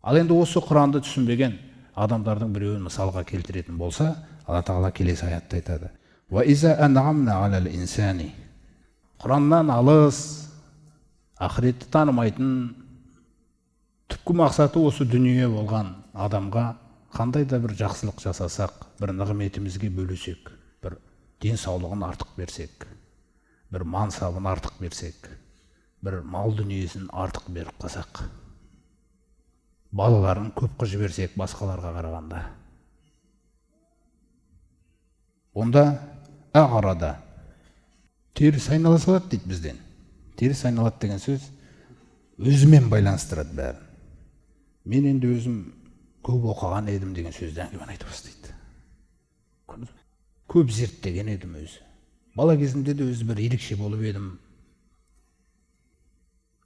Ал енді осы Құранды түсінбеген адамдардың біреуін мысалға келтіретін болса, Алла Тағала келесі аятта айтады: "Ва иза ан'амна алал инсани". Құраннан алыс, ақыретті танымайтын, түпкі мақсаты осы дүние болған адамға қандай да бір жақсылық жасасақ, бір нығметімізге бөлесек, бір денсаулығын артық берсек, бір мансабын артық берсек, бір мал дүниесін артық беріп қалсақ, балаларын көп қылып жіберсек басқаларға қарағанда, онда ағарада теріс айнала салады дейді бізден. Теріс айналады деген сөз өзімен байланыстырады бәрін. Мен енді өзім көп оқыған едім деген сөзді әңгімені айтып бастайды. Көп зерттеген едім өзі. Бала кезімде де өзі бір ерекше болып едім.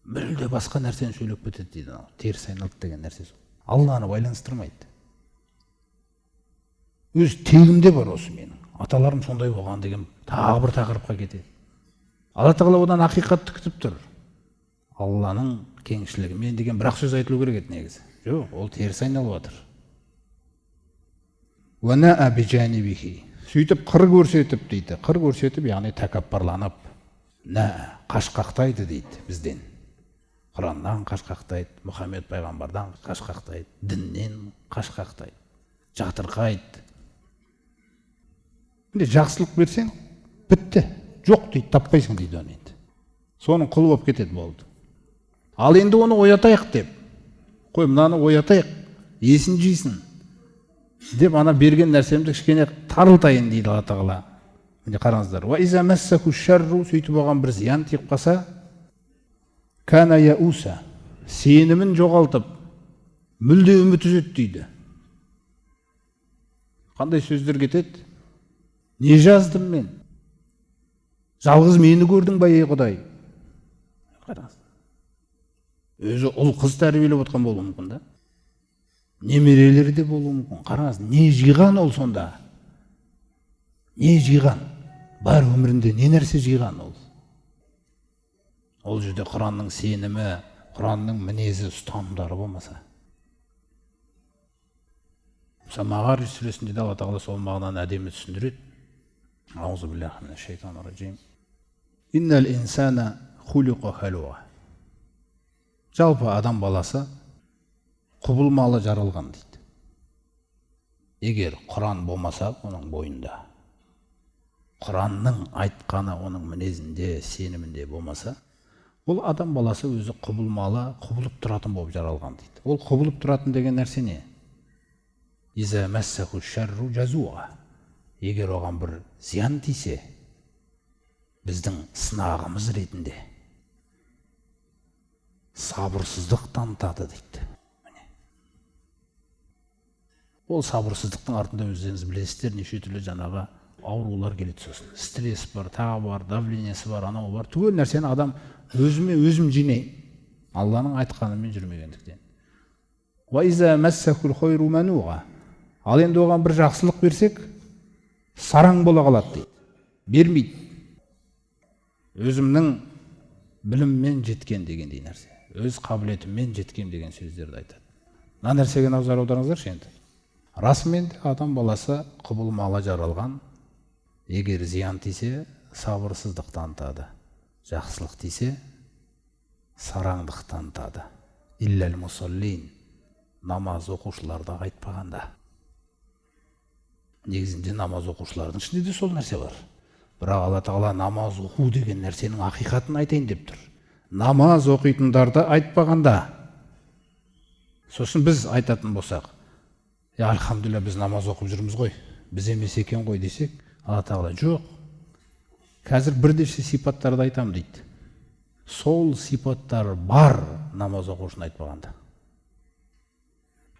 Мүлде басқа нәрсені сөйлеп кетеді дейді. Теріс айналды деген нәрсе сол. Алланы байланыстырмайды. Өз тегімде бар осы менің. Аталарым сондай болған деген тағы бір тақырыпқа кетеді. Алла Тағала одан ақиқатты күтіп тұр. Алланың кеңшілігімен деген бірақ сөз айтылу керек еді негізі. Жоқ, ол теріс айналып жатыр. Уана бижанибихи. Сөйтіп қыр көрсетіп дейді. Қыр көрсетіп, яғни тәкаппарланып, қашқақтайды дейді бізден. Құраннан қашқақтайды, Мұхаммед пайғамбардан қашқақтайды, діннен қашқақтайды, жатырқайды. Енді жақсылық берсең, бітті. Жоқ дейді, таппайсың дейді оны енді. Соның құлы болып кетеді болды. Ал енді оны оятайық деп, қой мынаны оятайық, есін жейсін деп ана берген нәрсемді кішкене тарылтайын дейді Алла Тағала. Міне қараңыздар. Ва иза массаху шарру, сөйтіп оған бір зиян тиіп қалса, кана яуса, сенімін жоғалтып, мүлде үміт үзеді дейді. Қандай сөздер кетеді? Не жаздым мен? Жалғыз мені көрдің ба, ей Құдай? Қараңыз. Өзі ұл қыз тәрбиелеп отқан болуы мүмкін да. Немерелері де болуы мүмкін. Қараңыз, не жиған ол сонда? Не жиған? Бар өмірінде не нәрсе жиған ол? Ол жерде Құранның сенімі, Құранның мінезі, ұстанымдары болмаса. Мағарij сүресінде де Алла Тағала сол мағынаны әдемі түсіндіреді. Аузу биллахи минаш шайтанир раджим. Иннал инсана хулиқа халуа. Жалпы адам баласы құбылмалы жаралған дейді. Егер Құран болмаса оның бойында, Құранның айтқаны оның мінезінде, сенімінде болмаса, ол адам баласы өзі құбылмалы, құбылып тұратын болып жаралған дейді. Ол құбылып тұратын деген нәрсе не? Иза массаху шарру жазуа. Егер оған бір зиян тисе, біздің сынағымыз ретінде сабырсыздық танытады дейді. Ол сабырсыздықтың артында өздеріңіз білесіздер, неше түрлі жаңағы аурулар келеді сосын. Стресс бар, тағы бар, давлениесі бар, анау бар. Түгел нәрсені адам өзім жинай. Алланың айтқанымен жүрмегендіктен. Ва иза массахул хойру мануға. Ал енді оған бір жақсылық берсек, сараң бола қалады дейді. Бермейді. Өзімнің біліммен жеткен дегендей нәрсе. Өз қабілетіммен жеткен деген сөздерді айтады. Мына нәрсеге назар аударыңыздаршы енді. Расымен де адам баласы құбылмалы жаралған. Егер зиян тисе, сабырсыздық танытады. Жақсылық тисе, сараңдық танытады. Иллал мусаллин. Намаз оқушыларда айтпағанда. Негізінде намаз оқушылардың ішінде де сол нәрсе бар. Бірақ Алла Тағала намаз оқу деген нәрсенің ақиқатын айтайын деп тұр. Намаз оқитындарды айтпағанда. Сосын біз айтатын болсақ, альхамдулилля біз намаз оқып жүрміз ғой, біз емес екен ғой десек, Алла Тағала жоқ. Қазір бірнеше сипаттарды айтам дейді. Сол сипаттар бар намаз оқушыны айтпағанда.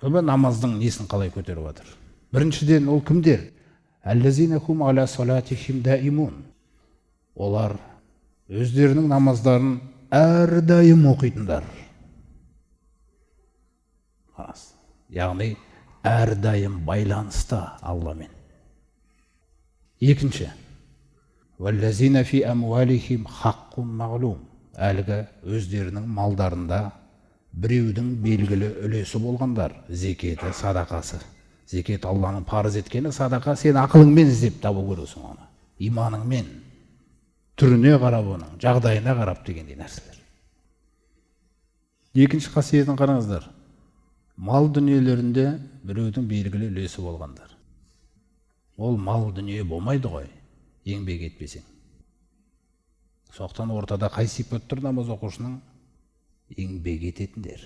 Көбі намаздың несін қалай көтеріп жатыр? Біріншіден ол кімдер? Әллазинахум аля салатихим даимун. Олар өздерінің намаздарын әрдайым оқитындар. Яғни әрдайым байланыста Алламен. Екінші, валлазина фи амвалихим хаққун мағлум. Әлгі өздерінің малдарында Біреудің белгілі үлесі болғандар, зекеті, садақасы. Зекет Алланың парыз еткені, садақа сен ақылыңмен іздеп табу керексің оны. Иманыңмен, түріне қарап оның, жағдайына қарап дегендей нәрселер. Екінші қасиетін қараңыздар. Мал дүниелерінде біреудің белгілі үлесі болғандар. Ол мал дүние болмайды ғой, еңбек етпесең. Соқтан ортада қай сипат тұр намаз оқушының? Еңбек ететіндер.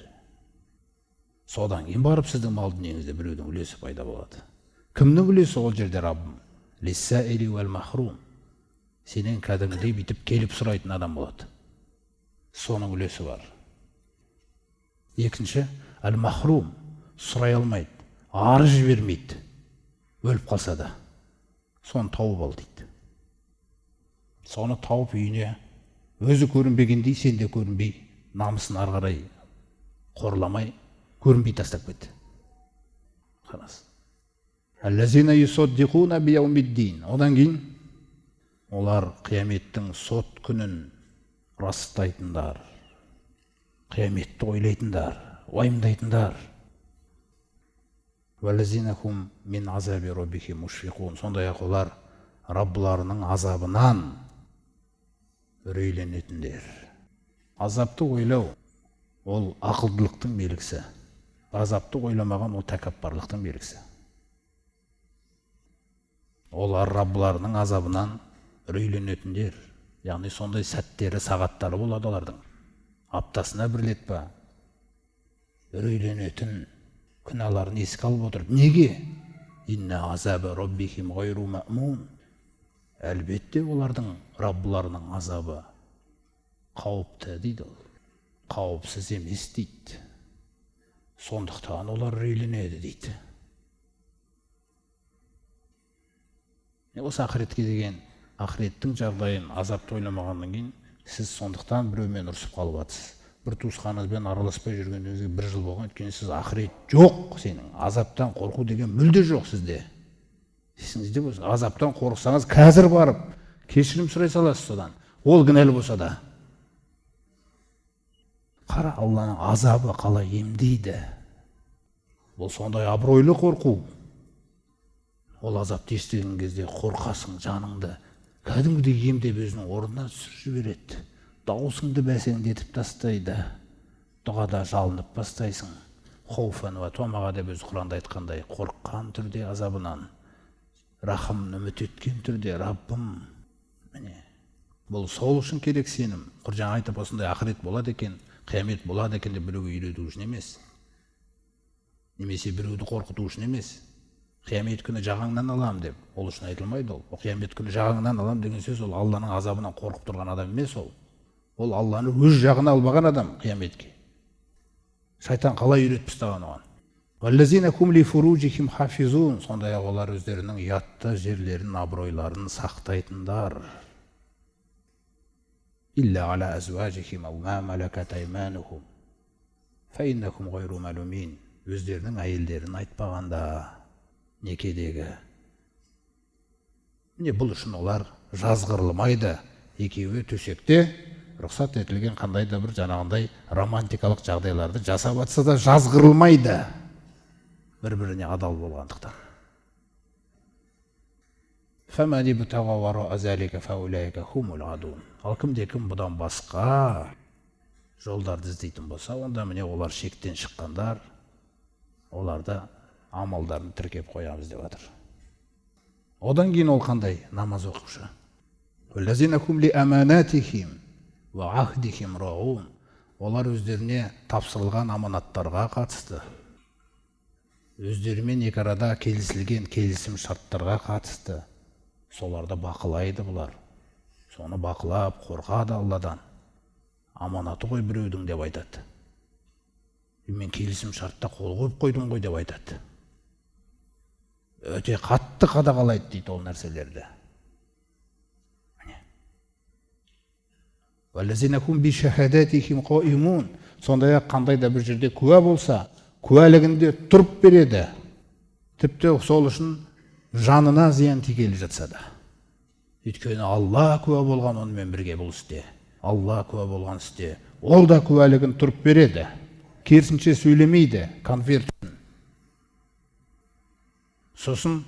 Содан кейін барып сіздің мал дүниеңізде біреудің үлесі пайда болады. Кімнің үлесі ол жерде Раббым? Лиссаили уәл махрум. Сенен кәдімгідей бітіп келіп сұрайтын адам болады. Соның үлесі бар. Екінші, әл-махрум, сұрай алмайды, арыз жібермейді, өліп қалса да. Соны тауып ал дейді. Соны тауып үйіне, өзі көрінбегендей, сен де көрінбей, намысын ары қарай қорламай, көрінбей тастап кетті. Қарас. Әллазина юсаддиқуна бияумиддин. Одан кейін олар қияметтің сот күнін растайтындар. Қияметті ойлайтындар, уайымдайтындар. Валазинахум мин азаби роббихим мушфиқун. Сондай-ақ олар Раббыларының азабынан үрейленетіндер. Азапты ойлау ол ақылдылықтың белгісі. Азапты ойламаған ол тәкаппарлықтың белгісі. Олар Раббыларының азабынан үрейленетіндер. Яғни сондай сәттері, сағаттары болады олардың. Аптасына бір рет па үрейленетін, күнәларын еске алып отырып. Неге? Инна азабы роббихим гайру маъмун. Әлбетте олардың Раббыларының азабы қауіпті дейді ол. Қауіпсіз емес дейді. Сондықтан олар үрейленеді дейді. Осы ақыретке деген ақыреттің жағдайын азапты ойламағаннан кейін сіз сондықтан біреумен ұрсып қалып жатсыз. Бір туысқаныңызбен араласпай жүргеніңізге 1 жыл болған, өйткені сіз ақырет жоқ, сенің азаптан қорқу деген мүлде жоқ сізде. Есіңізде болсын, азаптан қорықсаңыз қазір барып кешірім сұрай саласыз содан. Ол кінәлі болса да. Қара, Алланың азабы қалай емдейді. Бұл сондай абыройлы қорқу. Ол азапты естіген кезде қорқасың, жаныңды кәдімгідей емдеп өзінің орнына түсіріп жібереді. Дауысыңды бәсеңдетіп тастайды. Дұғада жалынып бастайсың. Хауфан ва томаға деп өзі Құранда айтқандай, қорыққан түрде азабынан, рахымын үміт еткен түрде, Раббым. Міне, бұл сол үшін керек сенім. Құржан айтып осындай ақырет болады екен, қиямет болады екен деп біреуге үйрету үшін емес. Немесе біреуді қорқыту үшін емес. Қиямет күні жағаңнан алам деп, ол үшін айтылмайды ол. Қиямет күні жағаңнан алам деген сөз ол Алланың азабынан қорқып тұрған адам емес ол. Ол Алланы өз жағына албаған адам қияметке. Шайтан қалай үйретіп тастаған оған. Валлазина хум ли фуружихим хафизун. Сондай-ақ олар өздерінің ұятты жерлерін, абыройларын сақтайтындар. Илля ала азважихим ау ма малакат айманухум фа иннахум гайру малумин. Өздерінің әйелдерін айтпағанда некедегі. Бұл үшін олар жазғырылмайды. Екеуі төсекте рұқсат етілген қандай да бір жаңағындай романтикалық жағдайларды жасап атса да жазғырылмайды. Бір-біріне адал болғандықтан. Фамани бутага вара азалика фаулайка хумул адун. Ал кім-кім бұдан басқа жолдарды іздейтін болса, онда міне олар шектен шыққандар. Оларды амалдарын тіркеп қоямыз деп жатыр. Одан кейін ол қандай? Намаз оқушы. Валлазина хум ли аманатихим ва ахдихим раун. Олар өздеріне тапсырылған аманаттарға қатысты. Өздерімен екі арада келісілген келісім шарттарға қатысты. Соларды бақылайды бұлар. Соны бақылап, қорқады Алладан. Аманаты ғой біреудің деп айтады. Мен келісім шартта қол қойып қойдым ғой деп айтады. Өте қатты қадағалайды дейді ол нәрселерді. Валлазинахум би шахадатихим қаимун. Сондай-ақ қандай да бір жерде куә болса, куәлігінде тұрып береді. Тіпті сол үшін жанына зиян тигелі жатса да. Өйткені Алла куә болған онымен бірге бұл істе. Алла куә болған істе. Ол да куәлігін тұрып береді. керісінше сөйлемейді, конверт. Сосын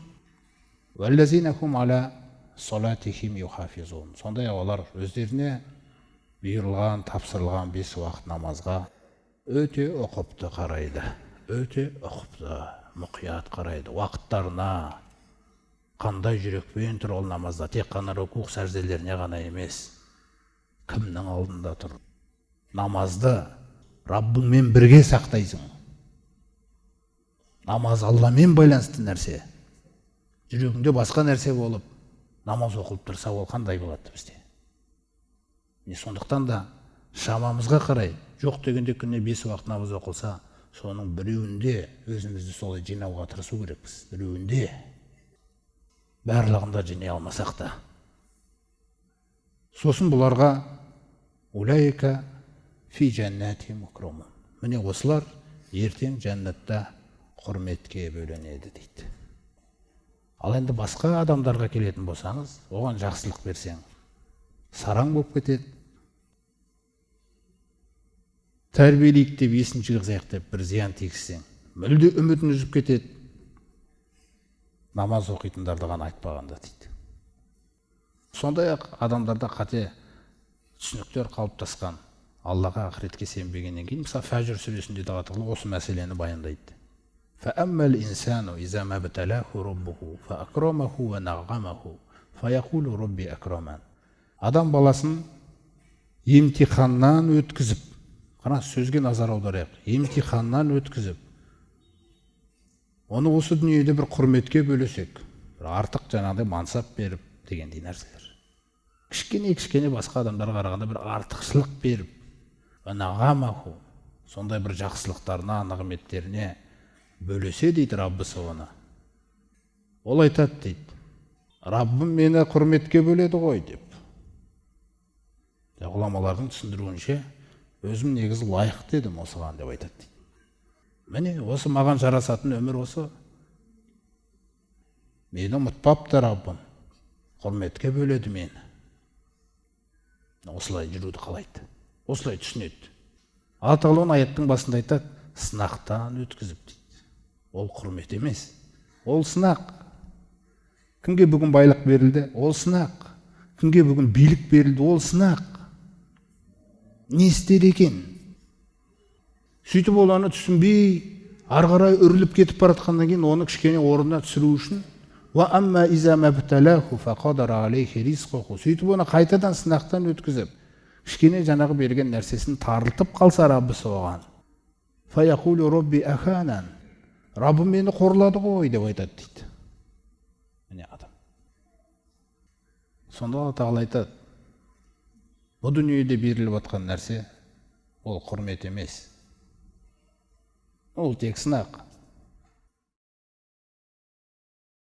вәллазинахум аля салатихим юхафизун. Сондай олар өздеріне бұйырылған, тапсырылған 5 уақыт намазға өте ұқыпты қарайды. Өте ұқыпты, мұқият қарайды. Уақыттарына қандай жүрекпен тұр ол намазда, тек қана рукух сәжделеріне ғана емес. Кімнің алдында тұр? Намазды Раббыңмен бірге сақтайсың. Намаз Алламен байланысты нәрсе. Жүрегіңде басқа нәрсе болып, намаз оқылып тұрса, ол қандай болады бізде? Сондықтан да шамамызға қарай, жоқ дегенде күніне 5 уақыт намаз оқылса, соның біреуінде өзімізді солай жинауға тырысу керекпіз. Біреуінде, барлығында жинай алмасақ та. Сосын бұларға улайка фи жәннати мукрамун. Міне осылар ертең жәннатта құрметке бөленеді дейді. Ал енді басқа адамдарға келетін болсаңыз, оған жақсылық берсең, сараң болып кетеді. Тәрбиелейік деп, есін жиғызайық деп бір зиян тигізсең, мүлде үмітін үзіп кетеді. Намаз оқитындарды ғана айтпағанда дейді. Сондай-ақ адамдарда қате түсініктер қалыптасқан. Аллаға, ақыретке сенбегеннен кейін, мысалы Фәжр сүресінде де осы мәселені баяндайды. فَأَمَّا الْإِنسَانُ إِذَا مَا ابْتَلَاهُ رَبُّهُ فَأَكْرَمَهُ وَنَعَّمَهُ فَيَقُولُ رَبِّي أَكْرَمَنِ. Адам баласын емтиханнан өткізіп, қана сөзге назар аударайық, емтиханнан өткізіп, оны осы дүниеде бір құрметке бөлесек, артық жаңағыдай мансап беріп дегендей нәрселер. Кішкене басқа адамдарға қарағанда бір артықшылық беріп, нағамаху, сондай бір жақсылықтарына, нығметтеріне бөлесе дейді Раббысы оны. Ол айтады дейді, Раббым мені құрметке бөледі ғой деп. Ғұламалардың түсіндіруінше, өзім негізі лайық дедім осыған деп айтады дейді. Міне осы маған жарасатын өмір осы. Мені ұмытпапты Раббым, құрметке бөледі мені. Осылай жүруді қалайды, осылай түсінеді. Алла Тағала аяттың басында айтады, сынақтан өткізіп дейді. Ол құрмет емес, ол сынақ. Кімге бүгін байлық берілді? Ол сынақ. Кімге бүгін билік берілді? Ол сынақ. Не істер екен? Сөйтіп оланы түсінбей, арғарай үріліп кетіп баратқаннан кейін оны кішкене орнына түсіру үшін وَأَمَّا إِذَا مَبْتَلَاهُ فَقَدَرَ عَلَيْهِ رِزْقَهُ. Сөйтіп оны қайтадан сынақтан өткізіп, кішкене жаңағы берген нәрсесін тарылтып қалса Раббысы оған. فَيَقُولُ رَبِّي أَخَانًا. Раббым мені қорлады ғой деп айтады дейді. Міне адам. Сонда Алла Тағала айтады, бұл дүниеде беріліп жатқан нәрсе, ол құрмет емес. Ол тек сынақ.